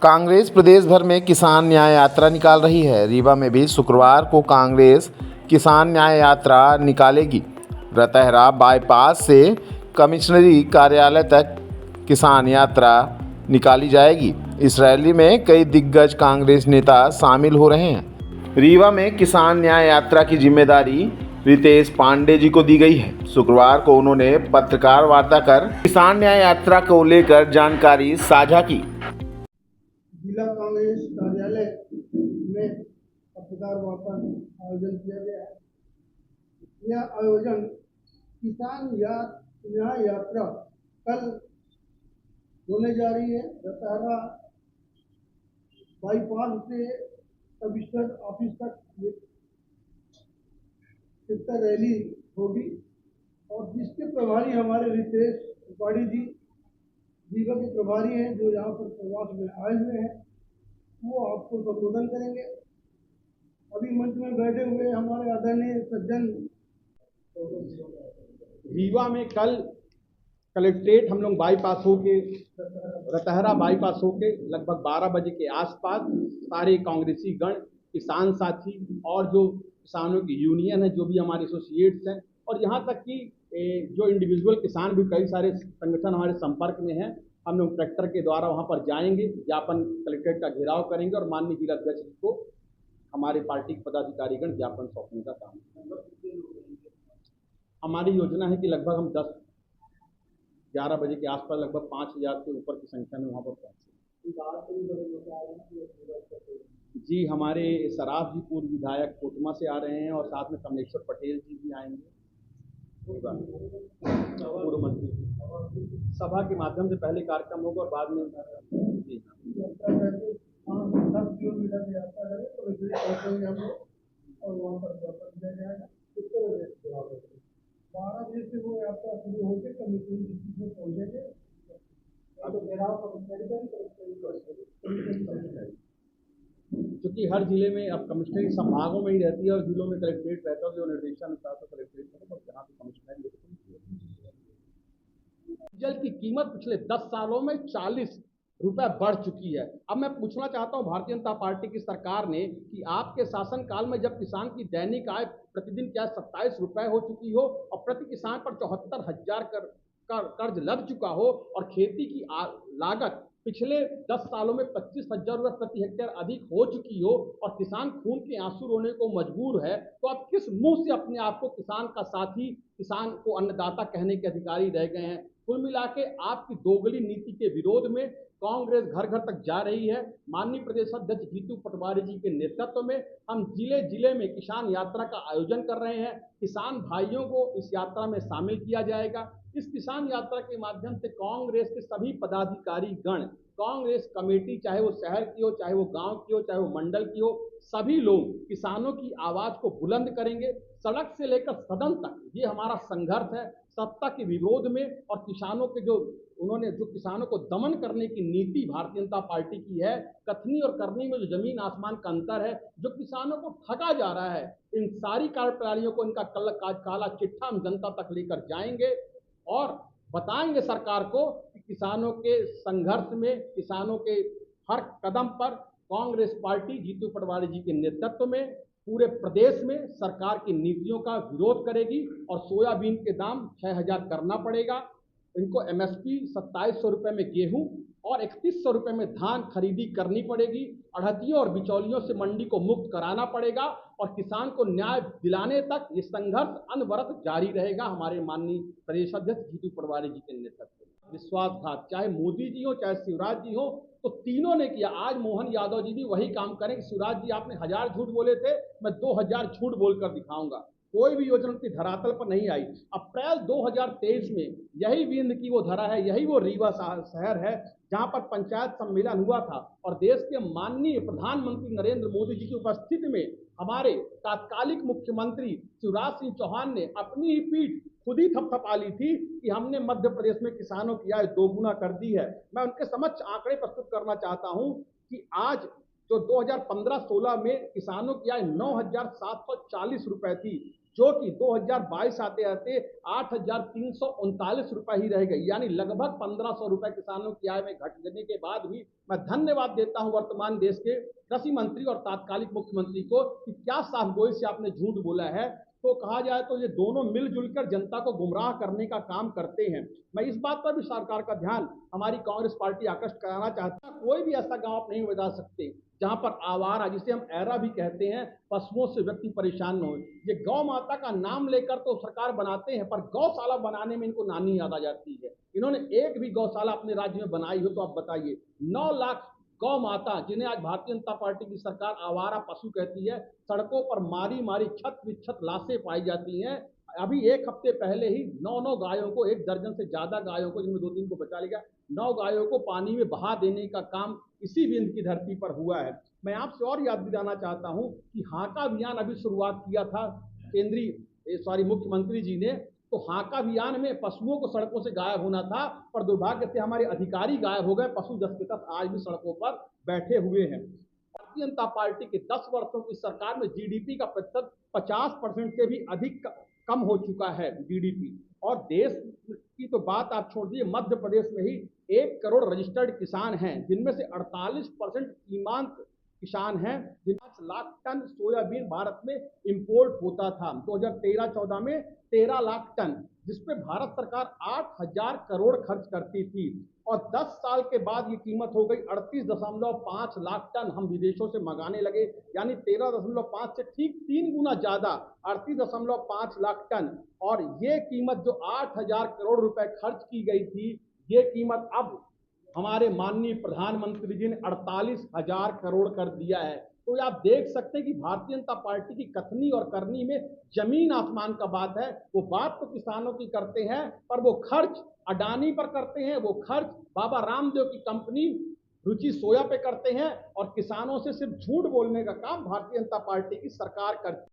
कांग्रेस प्रदेश भर में किसान न्याय यात्रा निकाल रही है। रीवा में भी शुक्रवार को कांग्रेस किसान न्याय यात्रा निकालेगी। रतहरा बाईपास से कमिश्नरी कार्यालय तक किसान यात्रा निकाली जाएगी। इस रैली में कई दिग्गज कांग्रेस नेता शामिल हो रहे हैं। रीवा में किसान न्याय यात्रा की जिम्मेदारी रितेश पांडे जी को दी गई है। शुक्रवार को उन्होंने पत्रकार वार्ता कर किसान न्याय यात्रा को लेकर जानकारी साझा की। जिला कांग्रेस कार्यालय में पत्रकार वार्ता आयोजन किया गया है। यह आयोजन किसान न्याय यात्रा कल होने जा रही है। रतहरा बाईपास से कमिश्नर ऑफिस तक रैली होगी और जिसके प्रभारी हमारे रितेश पांडे जी रीवा के प्रभारी हैं, जो यहाँ पर प्रवास में आए हुए हैं, वो आपको संबोधन करेंगे। अभी मंच में बैठे हुए हमारे आदरणीय सज्जन रीवा में कल कलेक्ट्रेट हम लोग बाईपास होके रतहरा बाईपास होके लगभग 12 बजे के आसपास सारे कांग्रेसी गण, किसान साथी और जो किसानों की यूनियन है, जो भी हमारे एसोसिएट्स हैं, और यहाँ तक कि जो इंडिविजुअल किसान भी कई सारे संगठन हमारे संपर्क में हैं, हम लोग ट्रैक्टर के द्वारा वहाँ पर जाएंगे, ज्ञापन कलेक्ट्रेट का घेराव करेंगे और माननीय जिला अध्यक्ष जी को हमारे पार्टी के पदाधिकारीगण ज्ञापन सौंपने का काम करेंगे। हमारी योजना है कि लगभग हम 10-11 बजे के आसपास लगभग 5000 से ऊपर की संख्या में वहाँ पर पहुँचे। जी, हमारे सराफ जी पूर्व विधायक कोटमा से आ रहे हैं और साथ में कमलेश्वर पटेल जी भी आएंगे, पूर्व मंत्री। सभा के माध्यम से पहले कार्यक्रम होगा और बाद में जी 10 किलोमीटर की यात्रा करें तो पहुँचेंगे हम लोग और वहाँ पर ज्ञापन दिया जाएगा। 12 बजे से वो यात्रा शुरू होकर कमिश्नरी में पहुँचेंगे। क्योंकि हर जिले में अब कमिश्नरी संभागों में ही रहती है और जिलों में कलेक्ट्रेट रहता है, जो निर्देशानुसार तो कलेक्ट्रेट में जहाँ पे कमिश्नरी डीजल की कीमत पिछले 10 सालों में 40 रुपए बढ़ चुकी है। अब मैं पूछना चाहता हूं भारतीय जनता पार्टी की सरकार ने कि आपके शासनकाल में जब किसान की दैनिक आय प्रतिदिन क्या 27 रुपए हो चुकी हो और प्रति किसान पर 74,000 कर्ज लग चुका हो और खेती की लागत पिछले 10 सालों में 25,000 रुपये प्रति हेक्टेयर अधिक हो चुकी हो और किसान खून के आंसू रोने को मजबूर है, तो आप किस मुंह से अपने आप को किसान का साथी, किसान को अन्नदाता कहने के अधिकारी रह गए हैं? कुल मिला के आपकी दोगली नीति के विरोध में कांग्रेस घर घर तक जा रही है। माननीय प्रदेश अध्यक्ष जीतू पटवारी जी के नेतृत्व में हम जिले जिले में किसान यात्रा का आयोजन कर रहे हैं। किसान भाइयों को इस यात्रा में शामिल किया जाएगा। इस किसान यात्रा के माध्यम से कांग्रेस के सभी पदाधिकारी गण, कांग्रेस कमेटी, चाहे वो शहर की हो, चाहे वो गांव की हो, चाहे वो मंडल की हो, सभी लोग किसानों की आवाज को बुलंद करेंगे। सड़क से लेकर सदन तक ये हमारा संघर्ष है, सत्ता के विरोध में और किसानों के जो किसानों को दमन करने की नीति भारतीय जनता पार्टी की है, कथनी और करनी में जो जमीन आसमान का अंतर है, जो किसानों को ठगा जा रहा है, इन सारी कार्यप्रणालियों को इनका काला चिट्ठा हम जनता तक लेकर जाएंगे और बताएंगे सरकार को कि किसानों के संघर्ष में, किसानों के हर कदम पर कांग्रेस पार्टी जीतू पटवारी जी के नेतृत्व में पूरे प्रदेश में सरकार की नीतियों का विरोध करेगी और सोयाबीन के दाम 6,000 करना पड़ेगा। इनको एमएसपी 2700 रुपये में गेहूं और 3100 रुपये में धान खरीदी करनी पड़ेगी। अड़हतियों और बिचौलियों से मंडी को मुक्त कराना पड़ेगा और किसान को न्याय दिलाने तक ये संघर्ष अनवरत जारी रहेगा। हमारे माननीय प्रदेश अध्यक्ष जीतू पटवारी जी के नेतृत्व में विश्वासघात चाहे मोदी जी हो, चाहे शिवराज जी हो, तो तीनों ने किया। आज मोहन यादव जी भी वही काम करें। शिवराज जी, आपने 1000 झूठ बोले थे, मैं 2000 झूठ बोलकर दिखाऊंगा। कोई भी योजना की धरातल पर नहीं आई। अप्रैल 2023 में यही विंध्य की वो धरा है, यही वो रीवा शहर है जहां पर पंचायत सम्मेलन हुआ था और देश के माननीय प्रधानमंत्री नरेंद्र मोदी जी की उपस्थिति में हमारे तात्कालिक मुख्यमंत्री शिवराज सिंह चौहान ने अपनी ही पीठ खुद ही थपथपा ली थी कि हमने मध्य प्रदेश में किसानों की आय दोगुना कर दी है। मैं उनके समक्ष आंकड़े प्रस्तुत करना चाहता हूं कि आज जो 2015-16 में किसानों की आय 9,740 रुपए थी, जो कि 2022 आते आते 8,339 रुपए ही रह गई, यानी लगभग 1,500 रुपए किसानों की आय में घट देने के बाद भी मैं धन्यवाद देता हूं वर्तमान देश के कृषि मंत्री और तात्कालिक मुख्यमंत्री को कि क्या साफगोई से आपने झूठ बोला है। तो कहा जाए तो ये दोनों मिलजुल कर जनता को गुमराह करने का काम करते हैं। मैं इस बात पर भी सरकार का ध्यान हमारी कांग्रेस पार्टी आकृष्ट कराना चाहता है, कोई भी ऐसा गांव आप नहीं बता सकते जहां पर आवारा, जिसे हम ऐरा भी कहते हैं, पशुओं से व्यक्ति परेशान न हो। ये गौ माता का नाम लेकर तो सरकार बनाते हैं, पर गौशाला बनाने में इनको नानी याद आ जाती है। इन्होंने एक भी गौशाला अपने राज्य में बनाई हो तो आप बताइए। 9 लाख गौ माता, जिन्हें आज भारतीय जनता पार्टी की सरकार आवारा पशु कहती है, सड़कों पर मारी मारी छत विच्छत लाशें पाई जाती हैं। अभी एक हफ्ते पहले ही 9 गायों को, 1 दर्जन से ज्यादा गायों को, जिनमें 2-3 को बचा लिया, 9 गायों को पानी में बहा देने का काम इसी विंध्य की धरती पर हुआ है। मैं आपसे और याद दिलाना चाहता हूं कि हाका अभियान अभी शुरुआत किया था मुख्यमंत्री जी ने। तो हाका अभियान में पशुओं को सड़कों से गायब होना था, पर दुर्भाग्य से हमारे अधिकारी गायब हो गए। पशु दस्तखत आज भी सड़कों पर बैठे हुए हैं। भारतीय जनता पार्टी के 10 वर्षों की सरकार में जीडीपी का प्रतिशत 50% से भी अधिक कम हो चुका है जीडीपी। और देश की तो बात आप छोड़ दीजिए, मध्य प्रदेश में ही 1 करोड़ रजिस्टर्ड किसान हैं, जिनमें से 48% सीमांत किसान हैं। 5 लाख टन सोयाबीन भारत में इंपोर्ट होता था 2013-14 में, 13 लाख टन, जिसपे भारत सरकार 8,000 करोड़ खर्च करती थी। और 10 साल के बाद ये कीमत हो गई 38.5 लाख टन हम विदेशों से मंगाने लगे, यानी 13.5 से ठीक 3 गुना ज्यादा, 38.5 लाख टन। और ये कीमत जो 8,000 करोड़ रुपए खर्च की गई थी, ये कीमत अब हमारे माननीय प्रधानमंत्री जी ने 48,000 करोड़ कर दिया है। तो आप देख सकते हैं कि भारतीय जनता पार्टी की कथनी और करनी में जमीन आसमान का बात है। वो बात तो किसानों की करते हैं, पर वो खर्च अडानी पर करते हैं, वो खर्च बाबा रामदेव की कंपनी रुचि सोया पे करते हैं, और किसानों से सिर्फ झूठ बोलने का काम भारतीय जनता पार्टी की सरकार करती है।